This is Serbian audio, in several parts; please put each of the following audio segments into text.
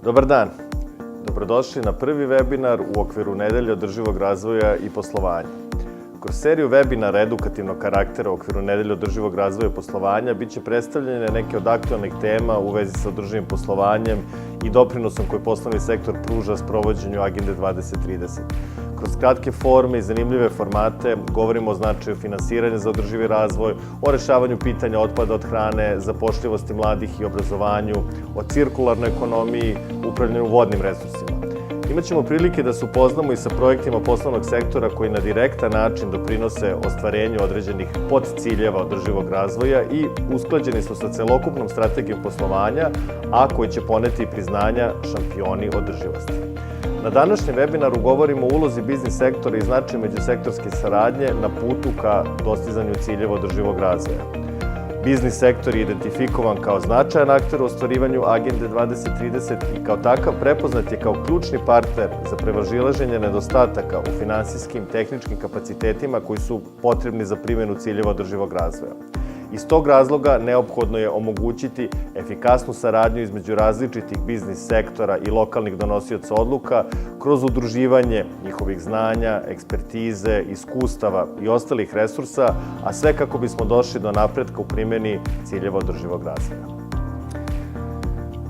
Dobar dan, dobrodošli na prvi webinar u okviru Nedelje održivog razvoja i poslovanja. Kroz seriju webinara edukativnog karaktera u okviru Nedelje održivog razvoja i poslovanja biće predstavljene neke od aktualnih tema u vezi sa održivim poslovanjem i doprinosom koji poslovni sektor pruža sprovođenju Agende 2030. Kroz kratke forme i zanimljive formate govorimo o značaju finansiranja za održivi razvoj, o rešavanju pitanja otpada od hrane, zapošljivosti mladih i obrazovanju, o cirkularnoj ekonomiji, upravljanju vodnim resursima. Imaćemo prilike da se upoznamo i sa projektima poslovnog sektora koji na direktan način doprinose ostvarenju određenih podciljeva održivog razvoja i usklađeni su sa celokupnom strategijom poslovanja, a koji će poneti priznanja šampioni održivosti. Na današnjem webinaru govorimo o ulozi biznis sektora i značaju međusektorske saradnje na putu ka dostizanju ciljeva održivog razvoja. Biznis sektor je identifikovan kao značajan akter u ostvarivanju Agende 2030 i kao takav prepoznat je kao ključni partner za prevazilaženje nedostataka u finansijskim, tehničkim kapacitetima koji su potrebni za primjenu ciljeva održivog razvoja. Iz tog razloga neophodno je omogućiti efikasnu saradnju između različitih biznis sektora i lokalnih donosioca odluka kroz udruživanje njihovih znanja, ekspertize, iskustava i ostalih resursa, a sve kako bismo došli do napretka u primjeni ciljeva održivog razvoja.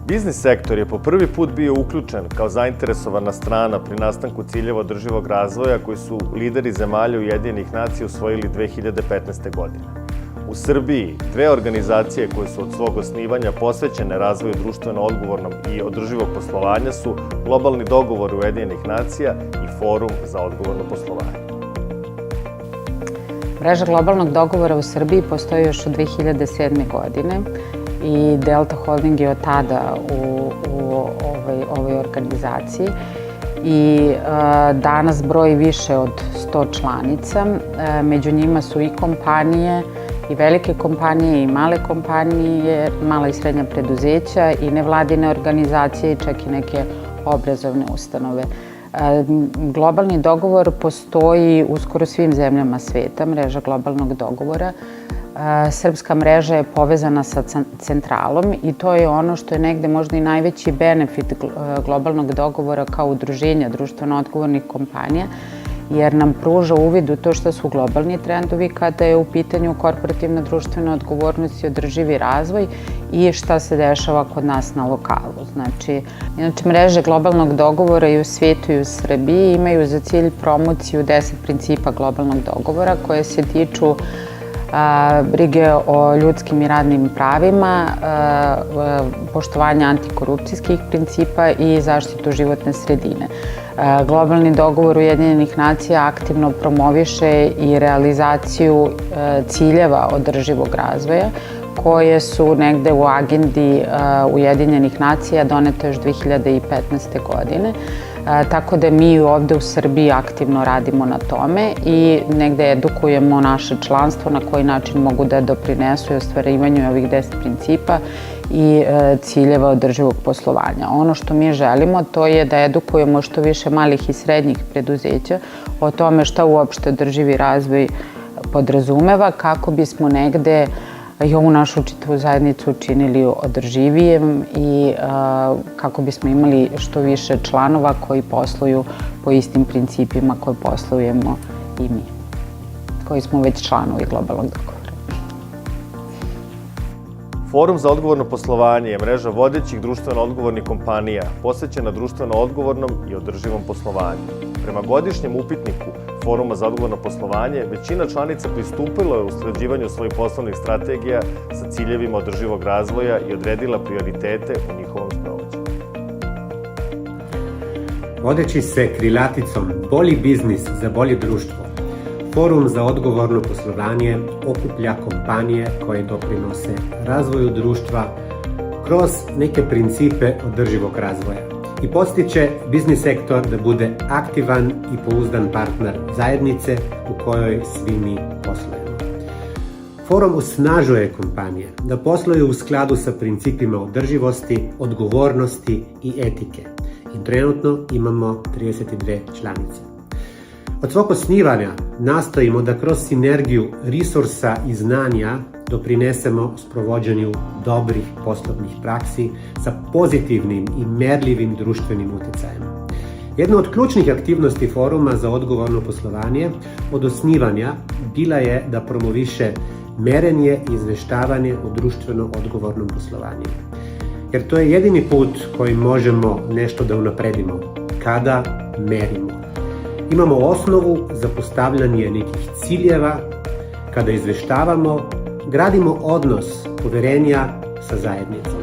Biznis sektor je po prvi put bio uključen kao zainteresovana strana pri nastanku ciljeva održivog razvoja koji su lideri zemalja Ujedinjenih nacija usvojili 2015. godine. U Srbiji dve organizacije koje su od svog osnivanja posvećene razvoju društveno odgovornog i održivog poslovanja su Globalni dogovor Ujedinjenih nacija i Forum za odgovorno poslovanje. Mreža globalnog dogovora u Srbiji postoji još od 2007. godine i Delta Holding je od tada u ovoj organizaciji i danas broji više od 100 članica. Među njima su i kompanije, i velike kompanije, i male kompanije, mala i srednja preduzeća, i nevladine organizacije, i čak i neke obrazovne ustanove. Globalni dogovor postoji u skoro svim zemljama sveta, mreža globalnog dogovora. Srpska mreža je povezana sa centralom i to je ono što je negde možda i najveći benefit globalnog dogovora kao udruženja društveno odgovornih kompanija, jer nam pruža uvid u to što su globalni trendovi kada je u pitanju korporativna društvena odgovornost i održivi razvoj i šta se dešava kod nas na lokalu. Znači, mreže globalnog dogovora i u svijetu i u Srbiji imaju za cilj promociju 10 principa globalnog dogovora koje se tiču brige o ljudskim i radnim pravima, poštovanja antikorupcijskih principa i zaštitu životne sredine. Globalni dogovor Ujedinjenih nacija aktivno promoviše i realizaciju ciljeva održivog razvoja koje su negde u agendi Ujedinjenih nacija donete još 2015. godine. Tako da mi ovde u Srbiji aktivno radimo na tome i negde edukujemo naše članstvo na koji način mogu da doprinesu i ostvarivanju ovih 10 principa i ciljeva održivog poslovanja. Ono što mi želimo to je da edukujemo što više malih i srednjih preduzeća o tome šta uopšte održivi razvoj podrazumeva kako bismo negde i ovu našu čitavu zajednicu učinili održivijem i kako bismo imali što više članova koji posluju po istim principima koje poslujemo i mi, koji smo već članovi globalnog dogovora. Forum za odgovorno poslovanje je mreža vodećih društveno odgovornih kompanija posvećena društveno odgovornom i održivom poslovanju. Prema godišnjem upitniku Foruma za odgovorno poslovanje, većina članica pristupila je usklađivanju svojih poslovnih strategija sa ciljevima održivog razvoja i odredila prioritete u njihovom sprovođenju. Vodeći se krilaticom Bolji biznis za bolje društvo, Forum za odgovorno poslovanje okuplja kompanije koje doprinose razvoju društva kroz neke principe održivog razvoja i podstiče biznis sektor da bude aktivan i pouzdan partner zajednice u kojoj svi mi poslujemo. Forum osnažuje kompanije da posluju u skladu sa principima održivosti, odgovornosti i etike. I trenutno imamo 32 članice. Od svog osnivanja nastojimo da kroz sinergiju resursa i znanja doprinesemo sprovođenju dobrih poslovnih praksi sa pozitivnim i merljivim društvenim utjecajem. Jedna od ključnih aktivnosti Foruma za odgovorno poslovanje od osnivanja bila je da promoviše merenje i izveštavanje o društveno odgovornom poslovanju. Jer to je jedini put kojim možemo nešto da unapredimo, kada merimo. Imamo osnovu za postavljanje nekih ciljeva, kada izveštavamo, gradimo odnos poverenja sa zajednicom.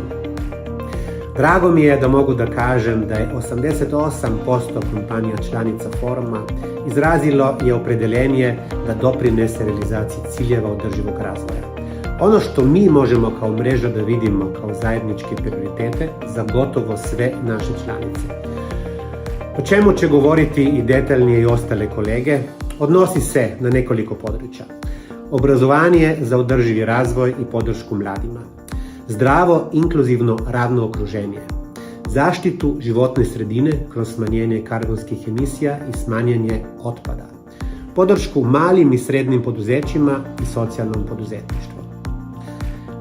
Drago mi je da mogu da kažem da je 88% kompanija članica Foruma izrazilo je opredeljenje da doprinese realizaciji ciljeva održivog razvoja. Ono što mi možemo kao mreža da vidimo kao zajedničke prioritete za gotovo sve naše članice. O čemu će govoriti i detaljnije i ostale kolege, odnosi se na nekoliko područja. Obrazovanje za održivi razvoj i podršku mladima. Zdravo, inkluzivno radno okruženje. Zaštitu životne sredine kroz smanjenje karbonskih emisija i smanjenje otpada. Podršku malim i srednjim poduzećima i socijalnom poduzetništvu.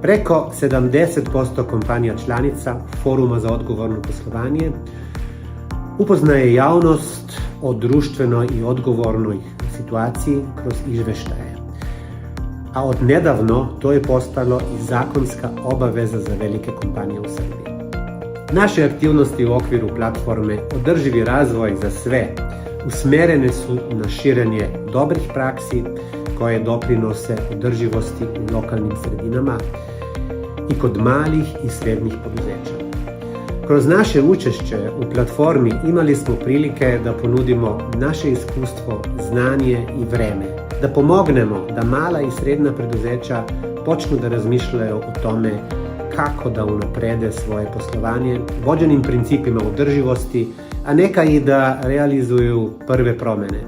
Preko 70% kompanija članica Foruma za odgovorno poslovanje upoznaje javnost o društvenoj i odgovornoj situaciji kroz izveštaje. A od nedavno to je postalo i zakonska obaveza za velike kompanije u Srbiji. Naše aktivnosti u okviru platforme Održivi razvoj za sve usmerene su na širenje dobrih praksi koje doprinose održivosti u lokalnim sredinama i kod malih i srednjih poduzeća. Kroz naše učešće u platformi imali smo prilike da ponudimo naše iskustvo, znanje i vreme, da pomognemo da mala i srednja preduzeća počnu da razmišljaju o tome kako da unaprede svoje poslovanje vođenim principima održivosti, a neka i da realizuju prve promjene.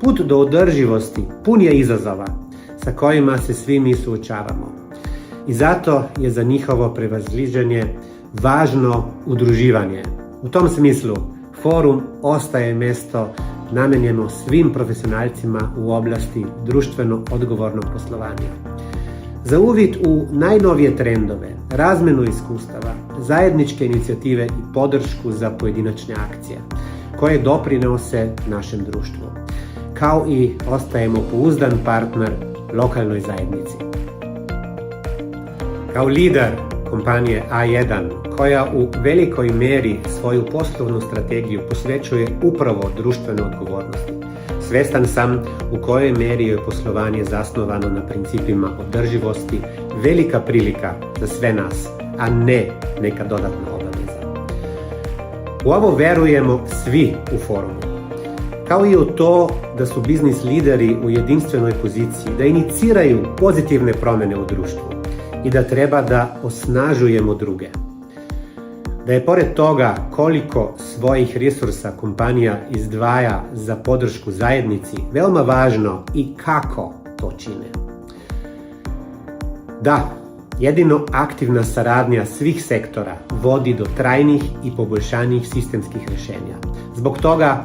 Put do održivosti pun je izazova sa kojima se svi mi suočavamo i zato je za njihovo prevaziđenje važno udruživanje. U tom smislu Forum ostaje mjesto namenjeno svim profesionalcima u oblasti društveno odgovornog poslovanja. Za uvid u najnovije trendove, razmjenu iskustava, zajedničke inicijative i podršku za pojedinačne akcije koje doprinose našem društvu, kao i ostajemo pouzdan partner lokalnoj zajednici. Kao lider kompanije A1, koja u velikoj meri svoju poslovnu strategiju posvećuje upravo društvenoj odgovornosti, svestan sam u kojoj meri je poslovanje zasnovano na principima održivosti velika prilika za sve nas, a ne neka dodatna obaveza. U ovo verujemo svi u Forumu, kao i u to da su biznis lideri u jedinstvenoj poziciji, da iniciraju pozitivne promjene u društvu i da treba da osnažujemo druge. Da je pored toga koliko svojih resursa kompanija izdvaja za podršku zajednici veoma važno i kako to čine. Da, jedino aktivna saradnja svih sektora vodi do trajnih i poboljšanih sistemskih rješenja. Zbog toga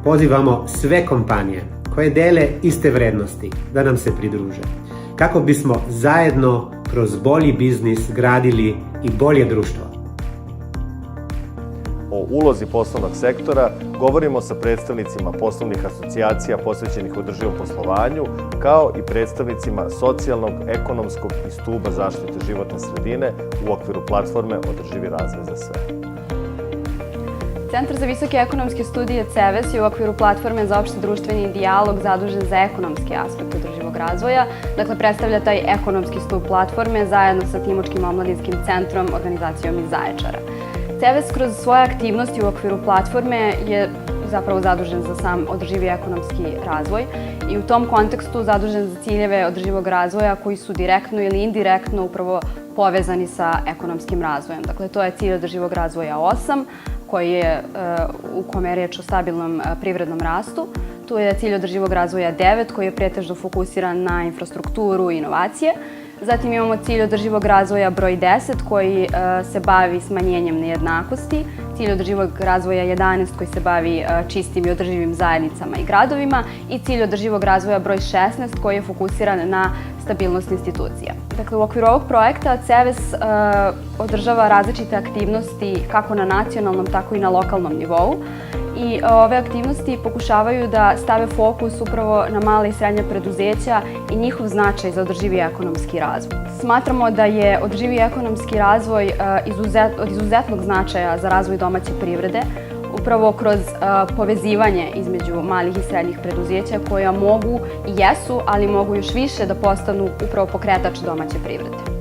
pozivamo sve kompanije koje dele iste vrednosti da nam se pridruže, kako bismo zajedno kroz bolji biznis gradili i bolje društvo. O ulozi poslovnog sektora govorimo sa predstavnicima poslovnih asocijacija posvećenih održivom poslovanju, kao i predstavnicima socijalnog, ekonomskog i stuba zaštite životne sredine u okviru platforme Održivi razvoj za sve. Centar za visoke ekonomske studije CEVES je u okviru platforme za opšte društveni dijalog zadužen za ekonomski aspekt održivog razvoja. Dakle, predstavlja taj ekonomski stup platforme zajedno sa Timočkim omladinskim centrom, organizacijom iz Zaječara. CEVES kroz svoje aktivnosti u okviru platforme je zapravo zadužen za sam održivi ekonomski razvoj i u tom kontekstu zadužen za ciljeve održivog razvoja koji su direktno ili indirektno upravo povezani sa ekonomskim razvojem. Dakle, to je cilj održivog razvoja 8, koji je u kome je riječ o stabilnom privrednom rastu. Tu je cilj održivog razvoja 9, koji je pretežno fokusiran na infrastrukturu i inovacije. Zatim imamo cilj održivog razvoja broj 10 koji se bavi smanjenjem nejednakosti, cilj održivog razvoja 11 koji se bavi čistim i održivim zajednicama i gradovima i cilj održivog razvoja broj 16 koji je fokusiran na stabilnost institucija. Dakle, u okviru ovog projekta CEVES održava različite aktivnosti kako na nacionalnom, tako i na lokalnom nivou. I ove aktivnosti pokušavaju da stave fokus upravo na male i srednje preduzeća i njihov značaj za održivi ekonomski razvoj. Smatramo da je održivi ekonomski razvoj od izuzetnog značaja za razvoj domaće privrede, upravo kroz povezivanje između malih i srednjih preduzeća koja mogu i jesu, ali mogu još više da postanu upravo pokretač domaće privrede.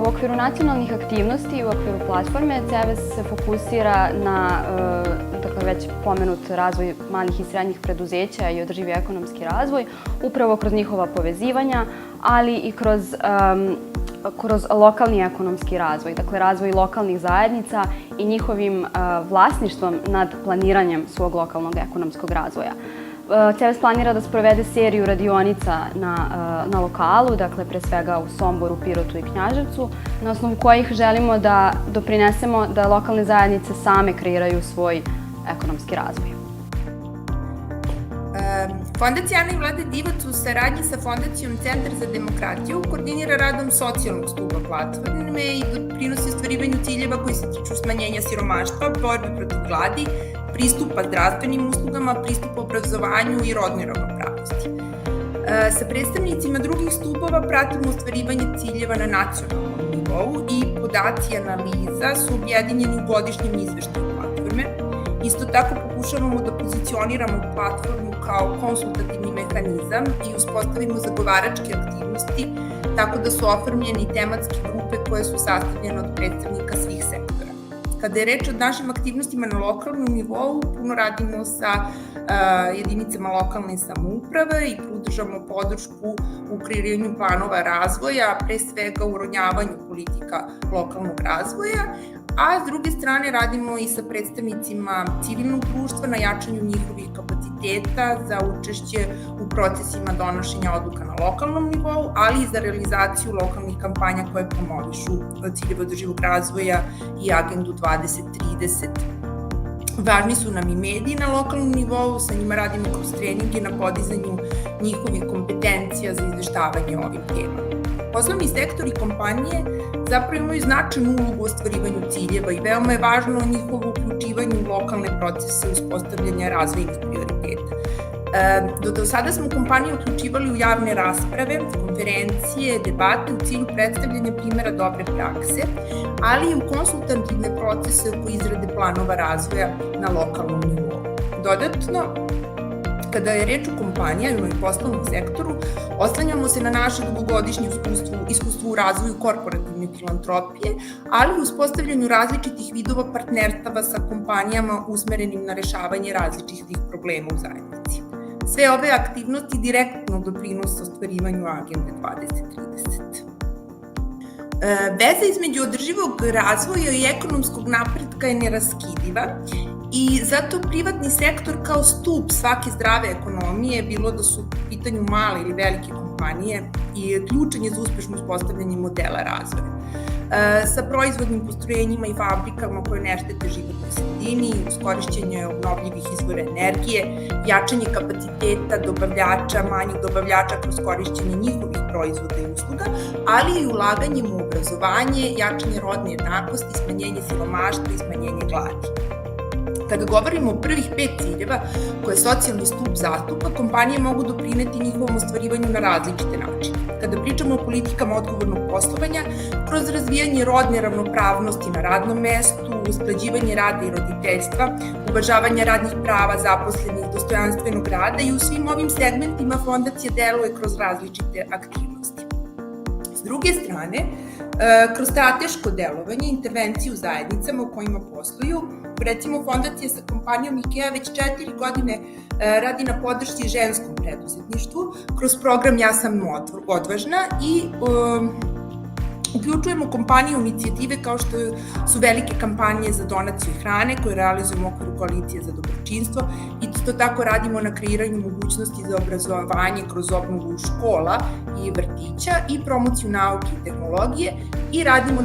U okviru nacionalnih aktivnosti i u okviru platforme CEVES se fokusira na već pomenut razvoj malih i srednjih preduzeća i održivi ekonomski razvoj, upravo kroz njihova povezivanja, ali i kroz lokalni ekonomski razvoj, dakle razvoj lokalnih zajednica i njihovim vlasništvom nad planiranjem svog lokalnog ekonomskog razvoja. CEVES planira da sprovede seriju radionica na lokalu, dakle pre svega u Somboru, Pirotu i Knjaževcu, na osnovu kojih želimo da doprinesemo da lokalne zajednice same kreiraju svoj ekonomski razvoj. Fondacija Ana i Vlade Divac u saradnji sa Fondacijom Centar za demokratiju koordinira radom socijalnog stuba platforme i doprinosi ostvarivanju ciljeva koji se tiču smanjenja siromaštva, borbe protiv gladi, pristupa zdravstvenim uslugama, pristupa obrazovanju i rodnoj ravnopravnosti. Sa predstavnicima drugih stubova pratimo ostvarivanje ciljeva na nacionalnom nivou i podaci analiza su objedinjeni u godišnjem izveštaju platforme. Isto tako pokušavamo da pozicioniramo platformu kao konsultativni mehanizam i uspostavimo zagovaračke aktivnosti tako da su oformljene i tematske grupe koje su sastavljene od predstavnika svih sektora. Kada je reč o našim aktivnostima na lokalnom nivou, puno radimo sa jedinicama lokalne samouprave i pružamo podršku u kreiranju planova razvoja, pre svega u urodnjavanju politika lokalnog razvoja, a s druge strane radimo i sa predstavnicima civilnog društva na jačanju njihovih kapaciteta za učešće u procesima donošenja odluka na lokalnom nivou, ali i za realizaciju lokalnih kampanja koje promovišu ciljeve održivog razvoja i agendu 2030. Važni su nam i mediji na lokalnom nivou, sa njima radimo kroz treninge na podizanju njihovih kompetencija za izveštavanje o ovim temama. Poslovni sektor i kompanije zapravo imaju značajnu ulogu u ostvarivanju ciljeva i veoma je važno njihovo uključivanje u lokalne procese uspostavljanja razvojnih prioriteta. Do sada smo kompanije uključivali u javne rasprave, konferencije, debate u cilju predstavljanja primera dobre prakse, ali i u konsultativne procese oko izrade planova razvoja na lokalnom nivou. Dodatno, kada je reč o kompanijama i poslovnom sektoru, oslanjamo se na naše dugogodišnje iskustvo u razvoju korporativne filantropije, ali i u uspostavljanju različitih vidova partnerstava sa kompanijama usmerenim na rešavanje različitih problema u zajednici. Sve ove aktivnosti direktno doprinose ostvarivanju agende 2030. Veza između održivog razvoja i ekonomskog napretka je neraskidiva i zato privatni sektor kao stub svake zdrave ekonomije, bilo da su u pitanju male ili velike kompanije, je ključan je za uspešno uspostavljanje modela razvoja. Sa proizvodnim postrojenjima i fabrikama koje ne štete životnoj sredini, uz korišćenje obnovljivih izvora energije, jačanje kapaciteta dobavljača, manjih dobavljača kroz korišćenje njihovih proizvoda i usluga, ali i ulaganjem u obrazovanje, jačanje rodne jednakosti, smanjenje siromaštva i smanjenje gladi. Kada govorimo o prvih 5 ciljeva koje socijalni stup zastupa, kompanije mogu doprineti njihovom ostvarivanju na različite načine. Kada pričamo o politikama odgovornog poslovanja, kroz razvijanje rodne ravnopravnosti na radnom mestu, usklađivanje rada i roditeljstva, uvažavanje radnih prava zaposlenih, dostojanstvenog rada i u svim ovim segmentima fondacija deluje kroz različite aktivnosti. S druge strane, kroz strateško delovanje, intervenciju u zajednicama u kojima posluju, recimo fondacija sa kompanijom IKEA već 4 godine radi na podršci ženskom preduzetništvu kroz program Ja sam odvažna i Uključujemo kompanije u inicijative kao što su velike kampanje za donaciju hrane koje realizujemo u okviru Koalicije za dobročinstvo. Isto tako radimo na kreiranju mogućnosti za obrazovanje kroz obnovu škola i vrtića i promociju nauke i tehnologije i radimo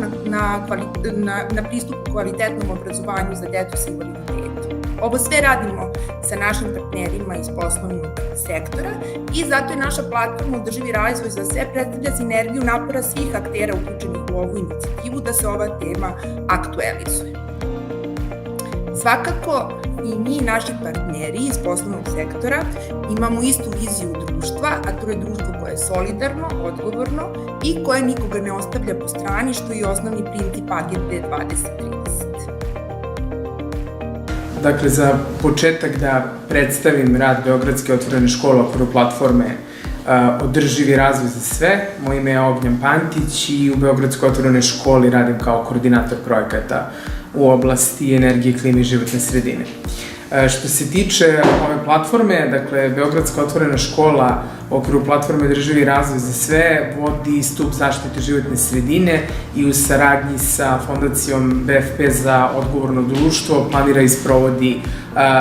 na pristupu kvalitetnom obrazovanju za decu sa invaliditetom. Ovo sve radimo sa našim partnerima iz poslovnog sektora i zato je naša platforma Održivi razvoj za sve predstavlja sinergiju napora svih aktera uključenih u ovu inicijativu da se ova tema aktualizuje. Svakako i mi i naši partneri iz poslovnog sektora imamo istu viziju društva, a to je društvo koje je solidarno, odgovorno i koje nikoga ne ostavlja po strani, što je osnovni princip Agende 2030. Dakle, za početak da predstavim rad Beogradske otvorene škole u okviru platforme Održivi razvoj za sve. Moje ime je Ognjan Pantić i u Beogradskoj otvorenoj školi radim kao koordinator projekata u oblasti energije, klime i životne sredine. Što se tiče ove platforme, dakle, Beogradska otvorena škola u okviru platforme Održivi razvoj za sve vodi stup zaštite životne sredine i u saradnji sa Fondacijom BFP za odgovorno društvo planira i sprovodi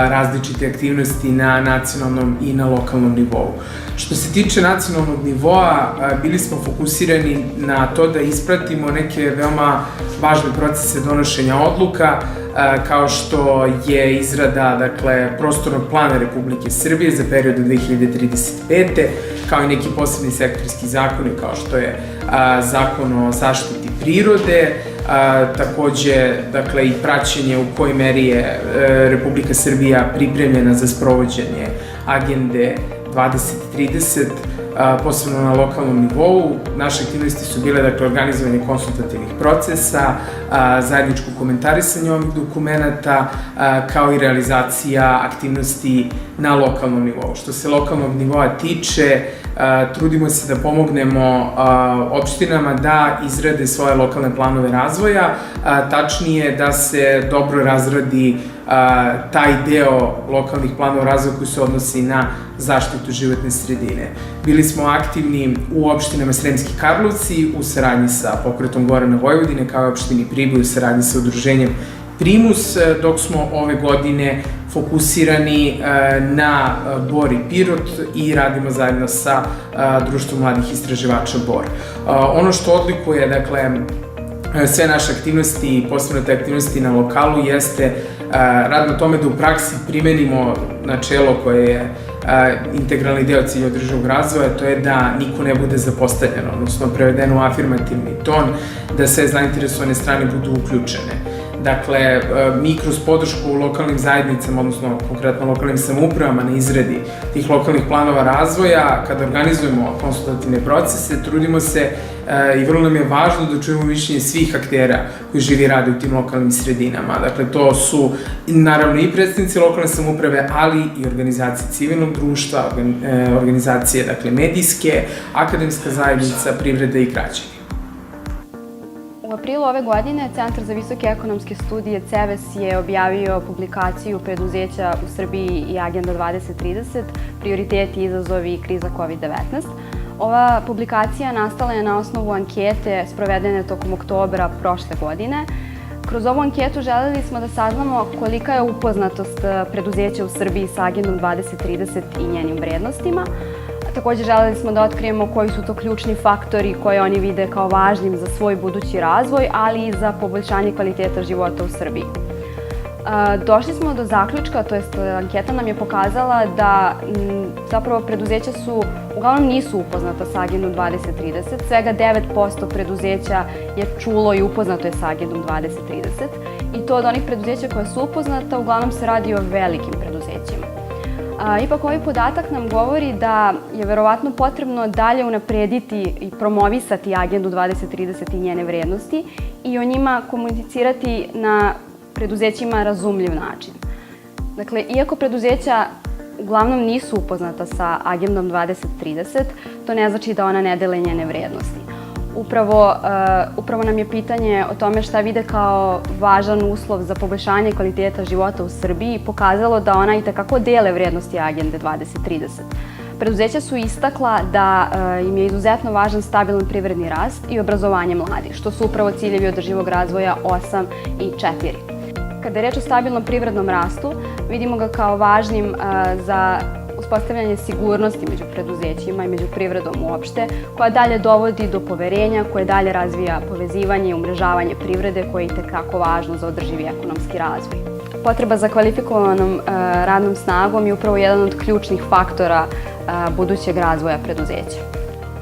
različite aktivnosti na nacionalnom i na lokalnom nivou. Što se tiče nacionalnog nivoa, bili smo fokusirani na to da ispratimo neke veoma važne procese donošenja odluka, kao što je izrada, dakle, prostornog plana Republike Srbije za period do 2035. kao i neki posebni sektorski zakoni, kao što je Zakon o zaštiti prirode, takođe, dakle, i praćenje u kojoj meri je Republika Srbija pripremljena za sprovođenje Agende 2030, posebno na lokalnom nivou. Naše aktivnosti su bile, dakle, organizovanje konsultativnih procesa, zajedničko komentarisanje ovih dokumenta, kao i realizacija aktivnosti na lokalnom nivou. Što se lokalnog nivoa tiče, trudimo se da pomognemo opštinama da izrade svoje lokalne planove razvoja, tačnije da se dobro razradi taj deo lokalnih planova razvoja koji se odnosi na zaštitu životne sredine. Bili smo aktivni u opštinama Sremski Karlovci u saradnji sa Pokretom Gorana Vojvodine, kao i opštini Priboj u saradnji sa udruženjem Primus, dok smo ove godine fokusirani na Bor i Pirot i radimo zajedno sa Društvom mladih istraživača Bor. Ono što odlikuje, dakle, sve naše aktivnosti, posebno te aktivnosti na lokalu, jeste rad na tome da u praksi primenimo načelo koje je integralni deo cilja održivog razvoja, to je da niko ne bude zapostavljen, odnosno prevedeno u afirmativni ton, da sve zainteresovane strane budu uključene. Dakle, mi kroz podršku lokalnim zajednicama, odnosno konkretno lokalnim samoupravama na izradi tih lokalnih planova razvoja, kada organizujemo konsultativne procese, trudimo se i vrlo nam je važno da čujemo mišljenje svih aktera koji živi i rade u tim lokalnim sredinama. Dakle, to su naravno i predstavnici lokalne samouprave, ali i organizacije civilnog društva, organizacije, dakle, medijske, akademska zajednica, privreda i građani. U aprilu ove godine Centar za visoke ekonomske studije CEVES je objavio publikaciju preduzeća u Srbiji i Agenda 2030, prioriteti, izazovi i kriza COVID-19. Ova publikacija nastala je na osnovu ankete sprovedene tokom oktobra prošle godine. Kroz ovu anketu želeli smo da saznamo kolika je upoznatost preduzeća u Srbiji sa Agendom 2030 i njenim vrednostima. Takođe želeli smo da otkrijemo koji su to ključni faktori koje oni vide kao važnim za svoj budući razvoj, ali i za poboljšanje kvaliteta života u Srbiji. Došli smo do zaključka, to jest anketa nam je pokazala da zapravo preduzeća uglavnom nisu upoznata sa Agendom 2030. Svega 9% preduzeća je čulo i upoznato je sa Agendom 2030. I to od onih preduzeća koja su upoznata, uglavnom se radi o velikim preduzećima. Ipak ovaj podatak nam govori da je verovatno potrebno dalje unaprediti i promovisati Agendu 2030 i njene vrednosti i o njima komunicirati na preduzećima razumljiv način. Dakle, iako preduzeća uglavnom nisu upoznata sa Agendom 2030, to ne znači da ona ne dele njene vrednosti. Upravo nam je pitanje o tome šta vide kao važan uslov za poboljšanje kvaliteta života u Srbiji pokazalo da ona itekako dele vrednosti Agende 2030. Preduzeća su istakla da im je izuzetno važan stabilan privredni rast i obrazovanje mladih, što su upravo ciljevi održivog razvoja 8 i 4. Kada je reč o stabilnom privrednom rastu, vidimo ga kao važnim za uspostavljanje sigurnosti među preduzećima i među privredom uopšte, koja dalje dovodi do poverenja, koje dalje razvija povezivanje i umrežavanje privrede, koje je itekako važno za održivi ekonomski razvoj. Potreba za kvalifikovanom radnom snagom je upravo jedan od ključnih faktora budućeg razvoja preduzeća.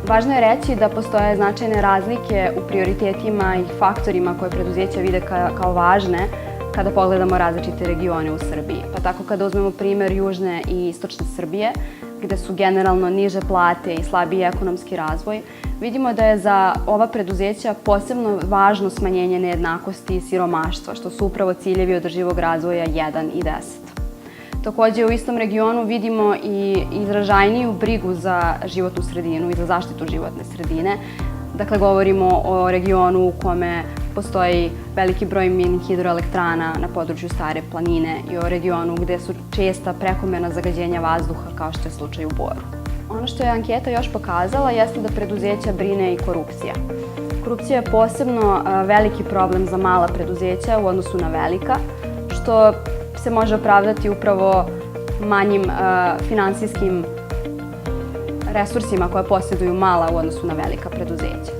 Važno je reći da postoje značajne razlike u prioritetima i faktorima koje preduzeća vide kao važne kada pogledamo različite regione u Srbiji. Pa tako kada uzmemo primer južne i istočne Srbije, gde su generalno niže plate i slabiji ekonomski razvoj, vidimo da je za ova preduzeća posebno važno smanjenje nejednakosti i siromaštva, što su upravo ciljevi održivog razvoja 1 i 10. Takođe, u istom regionu vidimo i izražajniju brigu za životnu sredinu i za zaštitu životne sredine. Dakle, govorimo o regionu u kome postoji veliki broj mini hidroelektrana na području Stare planine i o regionu gde su česta prekomerna zagađenja vazduha, kao što je slučaj u Boru. Ono što je anketa još pokazala jeste da preduzeća brine i korupcija. Korupcija je posebno veliki problem za mala preduzeća u odnosu na velika, što se može opravdati upravo manjim finansijskim resursima koje posjeduju mala u odnosu na velika preduzeća.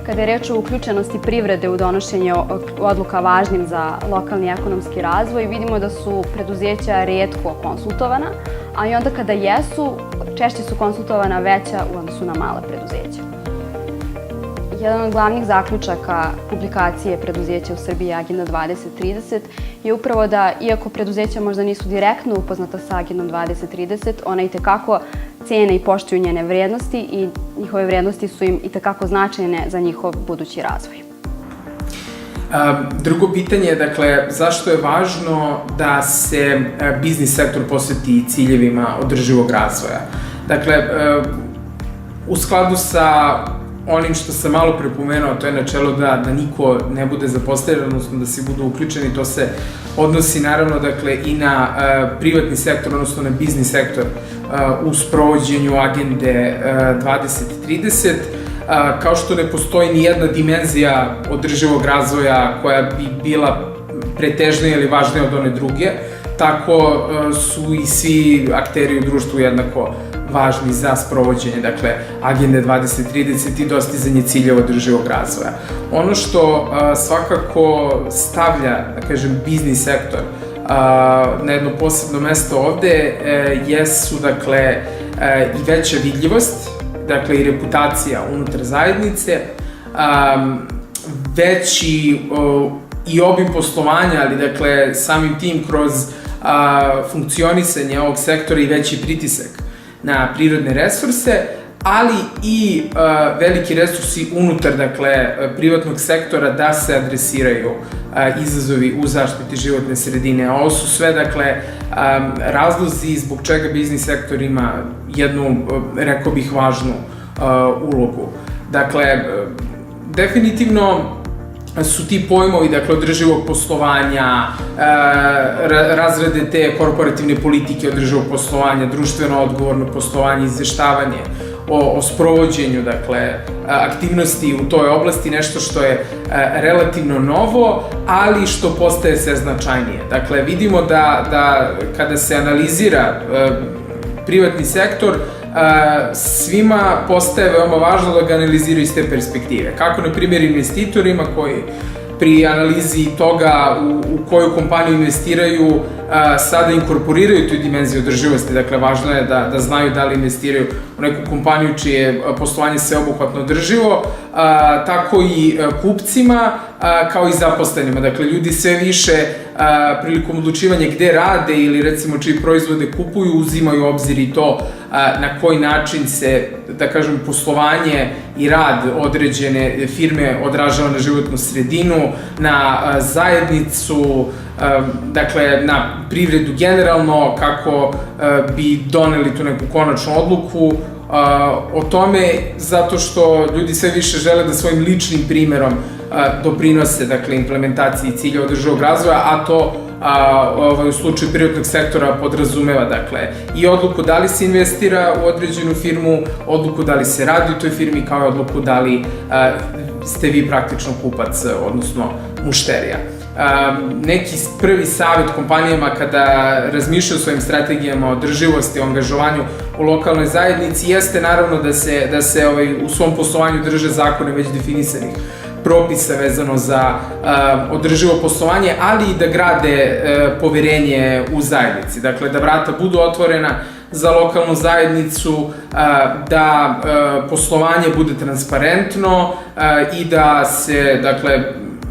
Kada je reč o uključenosti privrede u donošenje odluka važnim za lokalni ekonomski razvoj, vidimo da su preduzeća retko konsultovana, a i onda kada jesu, češće su konsultovana veća u odnosu na mala preduzeća. Jedan od glavnih zaključaka publikacije preduzeća u Srbiji Agenda 2030 je upravo da, iako preduzeća možda nisu direktno upoznata sa Agendom 2030, ona itekako cene i poštuju njene vrednosti i njihove vrednosti su im itekako značajne za njihov budući razvoj. Drugo pitanje je, dakle, zašto je važno da se biznis sektor posveti ciljevima održivog razvoja? Dakle, u skladu sa onim što sam malo prepomenuo, to je načelo da niko ne bude zapostavljen, odnosno da svi budu uključeni, to se odnosi naravno dakle i na privatni sektor, odnosno na biznis sektor u sprovođenju Agende 2030, kao što ne postoji ni jedna dimenzija održivog razvoja koja bi bila pretežnija ili važnija od one druge, tako su i svi akteri u društvu jednako važni za sprovođenje, dakle, Agende 2030 i dostizanje ciljeva održivog razvoja. Ono što svakako stavlja, da kažem, biznis sektor na jedno posebno mesto ovde jesu, dakle, i veća vidljivost, dakle, i reputacija unutar zajednice, veći i obim poslovanja, ali, dakle, samim tim kroz funkcionisanje ovog sektora i veći pritisak na prirodne resurse, ali i veliki resursi unutar, dakle, privatnog sektora da se adresiraju izazovi u zaštiti životne sredine. A ovo su sve, dakle, razlozi zbog čega biznis sektor ima jednu, rekao bih, važnu ulogu. Dakle, definitivno su ti pojmovi, dakle, održivog poslovanja, razrade te korporativne politike održivog poslovanja, društveno odgovorno poslovanje, izveštavanje o sprovođenju, dakle, aktivnosti u toj oblasti, nešto što je relativno novo, ali što postaje sve značajnije. Dakle, vidimo da kada se analizira privatni sektor, svima postaje veoma važno da ga analiziraju iz te perspektive. Kako, na primjer, investitorima koji pri analizi toga u koju kompaniju investiraju sada inkorporiraju tu dimenziju održivosti. Dakle, važno je da znaju da li investiraju u neku kompaniju čije poslovanje sveobuhvatno održivo, tako i kupcima, kao i zaposlenima. Dakle, ljudi sve više prilikom odlučivanja gde rade ili recimo čiji proizvode kupuju, uzimaju u obzir i to na koji način se, da kažem, poslovanje i rad određene firme odražava na životnu sredinu, na zajednicu, dakle, na privredu generalno, kako bi doneli tu neku konačnu odluku o tome, zato što ljudi sve više žele da svojim ličnim primerom doprinose dakle, implementaciji ciljeva održivog razvoja, a to u slučaju privatnog sektora podrazumeva dakle, i odluku da li se investira u određenu firmu, odluku da li se radi u toj firmi, kao i odluku da li ste vi praktično kupac, odnosno mušterija. Neki prvi savjet kompanijama kada razmišljaju o svojim strategijama održivosti, o angažovanju u lokalnoj zajednici jeste naravno da se u svom poslovanju drže zakone već definisanih propisa vezano za održivo poslovanje, ali i da grade poverenje u zajednici. Dakle, da vrata budu otvorena za lokalnu zajednicu, da poslovanje bude transparentno i da se, dakle,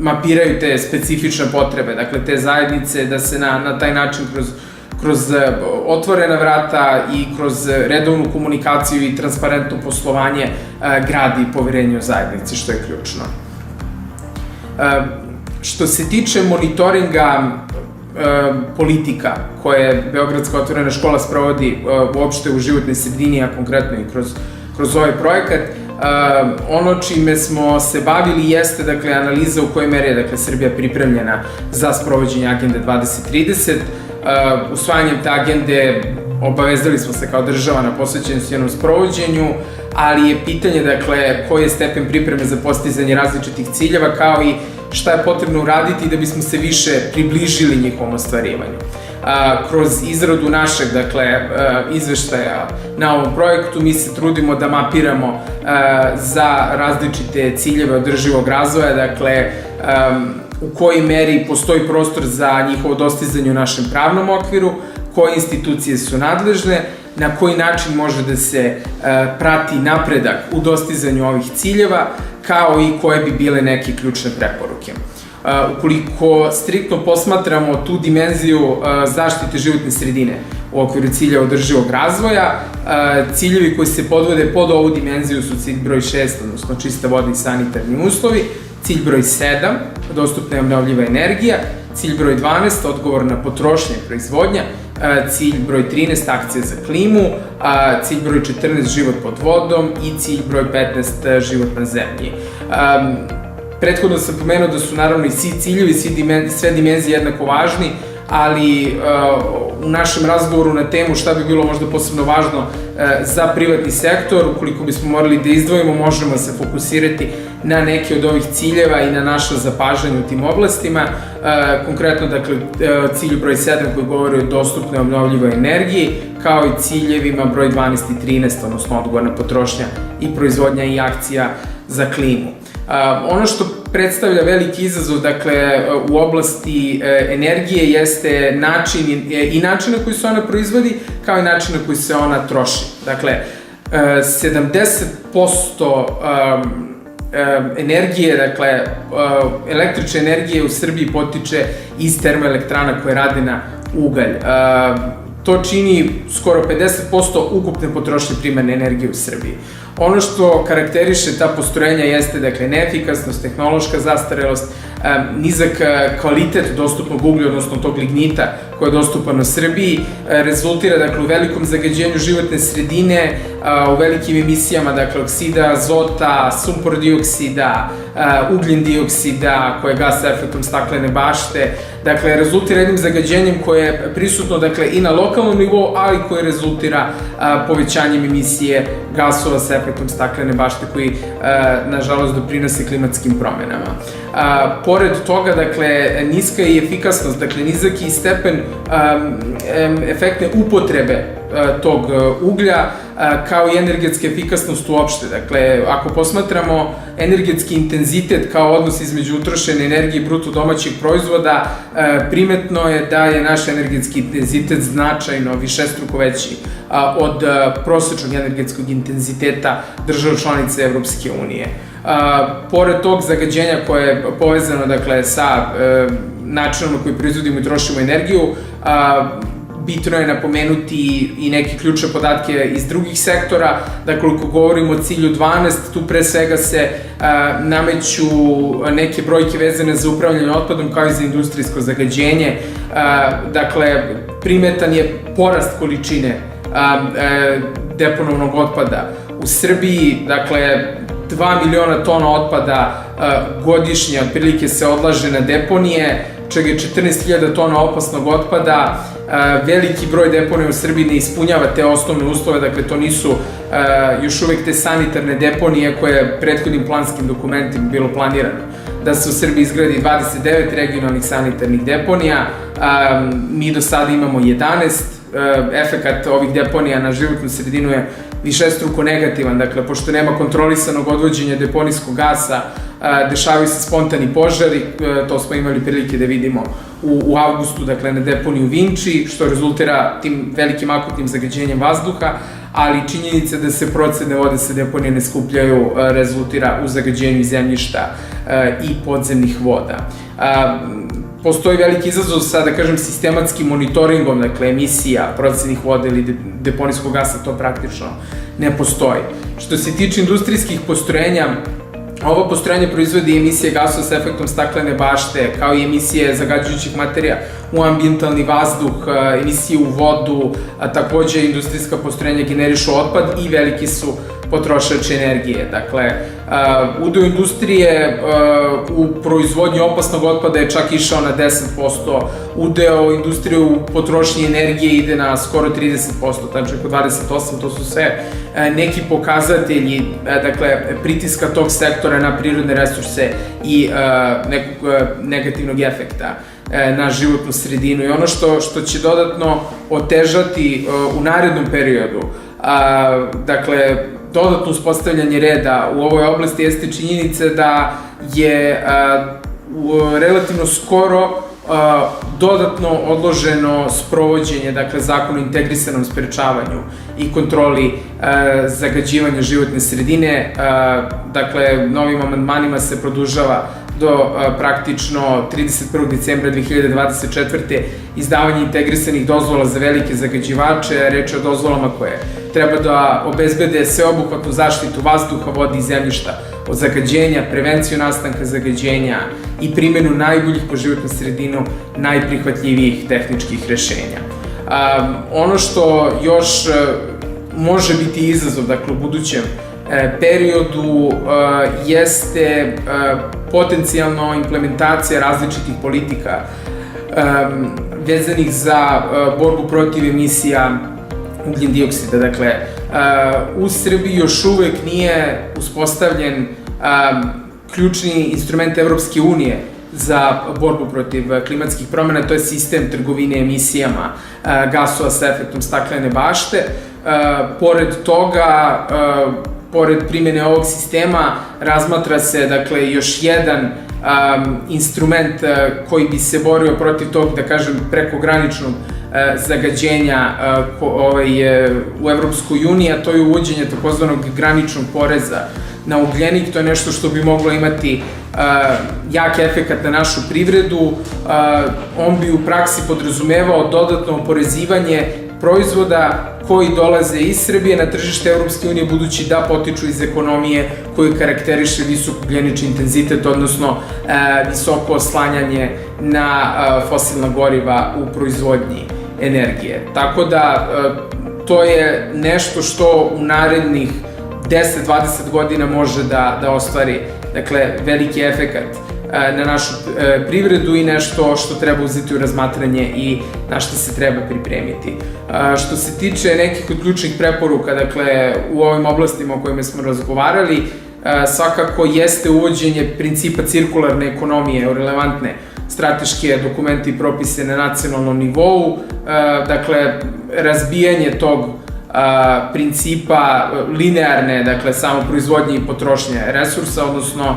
mapiraju te specifične potrebe, dakle, te zajednice, da se na taj način kroz otvorena vrata i kroz redovnu komunikaciju i transparentno poslovanje gradi poverenje u zajednici, što je ključno. Što se tiče monitoringa politika koje Beogradska otvorena škola sprovodi uopšte u životnoj sredini, a konkretno i kroz ovaj projekat, ono čime smo se bavili jeste dakle, analiza u kojoj meri je dakle, Srbija pripremljena za sprovođenje Agende 2030. Usvajanjem te agende obavezali smo se kao država na posvećenost njenom sprovođenju, ali je pitanje dakle, koji je stepen pripreme za postizanje različitih ciljeva, kao i šta je potrebno uraditi da bismo se više približili njihovom ostvarivanju. Kroz izradu našeg izveštaja na ovom projektu mi se trudimo da mapiramo za različite ciljeve održivog razvoja, dakle u kojoj meri postoji prostor za njihovo dostizanje u našem pravnom okviru, koje institucije su nadležne, na koji način može da se prati napredak u dostizanju ovih ciljeva, kao i koje bi bile neke ključne preporuke. Ukoliko striktno posmatramo tu dimenziju zaštite životne sredine u okviru cilja održivog razvoja, ciljevi koji se podvode pod ovu dimenziju su cilj broj 6, odnosno čista voda i sanitarni uslovi, cilj broj 7, dostupna i obnovljiva energija, cilj broj 12, odgovorna potrošnja i proizvodnja, cilj broj 13, akcija za klimu, cilj broj 14, život pod vodom i cilj broj 15, život na zemlji. Prethodno sam pomenuo da su naravno i svi ciljevi, sve dimenzije jednako važni, ali u našem razgovoru na temu šta bi bilo možda posebno važno za privatni sektor, ukoliko bismo morali da izdvojimo, možemo se fokusirati na neke od ovih ciljeva i na naše zapažanje u tim oblastima. Konkretno, dakle, cilj broj 7 koji govori o dostupnoj obnovljivoj energiji, kao i ciljevima broj 12 i 13, odnosno odgovorna potrošnja i proizvodnja i akcija za klimu. Ono što predstavlja veliki izazov u oblasti energije jeste način na koji se ona proizvodi, kao i način na koji se ona troši. Dakle, 70% energije, električne energije u Srbiji potiče iz termoelektrana koje rade na ugalj. To čini skoro 50% ukupne potrošnje primarne energije u Srbiji. Ono što karakteriše ta postrojenja jeste neefikasnost, tehnološka zastarelost, nizak kvalitet dostupnog uglja, odnosno tog lignita koji je dostupan u Srbiji, rezultira u velikom zagađenju životne sredine, u velikim emisijama oksida, azota, sumpor dioksida, ugljen dioksida, koje je gas sa efektom staklene bašte. Dakle, rezultira jednim zagađenjem koje je prisutno i na lokalnom nivou, ali koje rezultira povećanjem emisije gasova sa efektom staklene bašte koji, nažalost, doprinose klimatskim promenama. Pored toga, niska je i efikasnost, nizak je i stepen efektne upotrebe tog uglja, kao i energetska efikasnost uopšte. Dakle, ako posmatramo energetski intenzitet kao odnos između utrošene energije i bruto domaćeg proizvoda, primetno je da je naš energetski intenzitet značajno višestruko veći od prosečnog energetskog intenziteta država članica Evropske unije. Pored tog zagađenja koje je povezano sa načinom na koji proizvodimo i trošimo energiju, bitno je napomenuti i neke ključne podatke iz drugih sektora. Dakle, ako govorimo o cilju 12, tu pre svega se nameću neke brojke vezane za upravljanje otpadom, kao i za industrijsko zagađenje. Dakle, primetan je porast količine deponovnog otpada u Srbiji. Dakle, 2 miliona tona otpada godišnje otprilike se odlaže na deponije, čega je 14.000 tona opasnog otpada. Veliki broj deponija u Srbiji ne ispunjava te osnovne uslove, dakle to nisu još uvek te sanitarne deponije koje je prethodnim planskim dokumentima bilo planirano da se u Srbiji izgradi 29 regionalnih sanitarnih deponija. Mi do sada imamo 11. Efekat ovih deponija na životnu sredinu je višestruko negativan, dakle, pošto nema kontrolisanog odvođenja deponijskog gasa, dešavaju se spontani požari, to smo imali prilike da vidimo u avgustu, dakle, na deponiju Vinči, što rezultira tim velikim akutnim zagađenjem vazduha, ali činjenica da se procedne vode sa deponije ne skupljaju rezultira u zagađenju zemljišta i podzemnih voda. Postoji veliki izazov sa, da kažem, sistematskim monitoringom, dakle, emisija procednih voda ili deponijskog gasa, to praktično ne postoji. Što se tiče industrijskih postrojenja, ovo postrojenje proizvodi emisije gasova sa efektom staklene bašte, kao i emisije zagađujućih materija u ambijentalni vazduh, emisije u vodu, a takođe industrijska postrojenja generišu otpad i veliki su potrošači energije. Dakle, udeo industrije u proizvodnji opasnog otpada je čak išao na 10%, udeo industrije u potrošnji energije ide na skoro 30%, tačno oko 28%, to su sve neki pokazatelji, dakle, pritiska tog sektora na prirodne resurse i nekog negativnog efekta na životnu sredinu. I ono što će dodatno otežati u narednom periodu, dakle, dodatno uspostavljanje reda u ovoj oblasti jeste činjenica da je relativno skoro dodatno odloženo sprovođenje, dakle, zakona o integrisanom sprečavanju i kontroli zagađivanja životne sredine. Dakle, novim amandmanima se produžava do praktično 31. decembra 2024. izdavanje integrisanih dozvola za velike zagađivače. Reč je o dozvolama koje treba da obezbede sveobuhvatnu zaštitu vazduha, vode i zemljišta od zagađenja, prevenciju nastanka zagađenja i primjenu najboljih po životnu sredinu, najprihvatljivijih tehničkih rešenja. Ono što još može biti izazov, dakle, u budućem periodu jeste potencijalno implementacija različitih politika vezanih za borbu protiv emisija ugljen dioksida. Dakle, u Srbiji još uvek nije uspostavljen ključni instrument Evropske unije za borbu protiv klimatskih promjena, to je sistem trgovine emisijama gasova sa efektom staklene bašte. Pored toga, pored primjene ovog sistema, razmatra se, dakle, još jedan instrument koji bi se borio protiv tog, da kažem, prekograničnog zagađenja u Evropskoj uniji, a to je uvođenje takozvanog graničnog poreza na ugljenik. To je nešto što bi moglo imati jak efekat na našu privredu. On bi u praksi podrazumevao dodatno oporezivanje proizvoda koji dolaze iz Srbije na tržište Evropske unije, budući da potiču iz ekonomije koju karakteriše visok ugljenični intenzitet, odnosno visoko oslanjanje na fosilna goriva u proizvodnji energije. Tako da, to je nešto što u narednih 10-20 godina može da ostvari, dakle, veliki efekat na našu privredu i nešto što treba uzeti u razmatranje i na što se treba pripremiti. Što se tiče nekih od ključnih preporuka, dakle, u ovim oblastima o kojima smo razgovarali, svakako jeste uvođenje principa cirkularne ekonomije u relevantne strateške dokumente i propise na nacionalnom nivou, dakle, razbijanje tog principa linearne, dakle, samo proizvodnje i potrošnje resursa, odnosno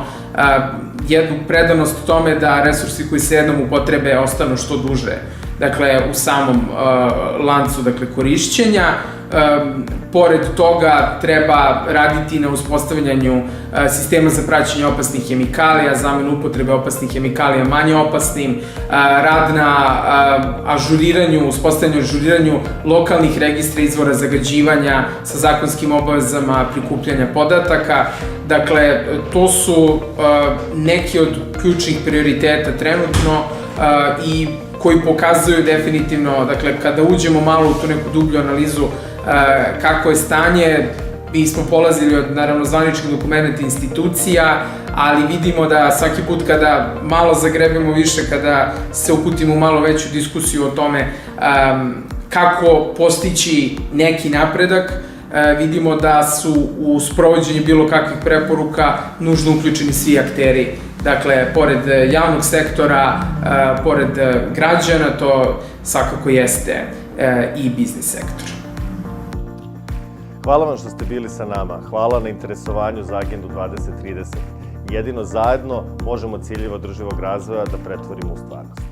jednu predanost tome da resursi koji se jednom upotrebe ostanu što duže, dakle, u samom lancu, dakle, korišćenja. Pored toga treba raditi na uspostavljanju sistema za praćenje opasnih hemikalija, zamenu upotrebe opasnih hemikalija manje opasnim, rad na ažuriranju, uspostavljanju ažuriranju lokalnih registra izvora zagađivanja sa zakonskim obavezama prikupljanja podataka. Dakle, to su neki od ključnih prioriteta trenutno i koji pokazuju definitivno, dakle, kada uđemo malo u tu neku dublju analizu kako je stanje, Mi smo polazili od, naravno, zvaničnih dokumenta institucija, ali vidimo da svaki put kada malo zagrebemo više, kada se uputimo u malo veću diskusiju o tome kako postići neki napredak, vidimo da su u sprovođenju bilo kakvih preporuka nužno uključeni svi akteri. Dakle, pored javnog sektora, pored građana, to svakako jeste i biznis sektor. Hvala vam što ste bili sa nama. Hvala na interesovanju za Agendu 2030. Jedino zajedno možemo ciljeve održivog razvoja da pretvorimo u stvarnost.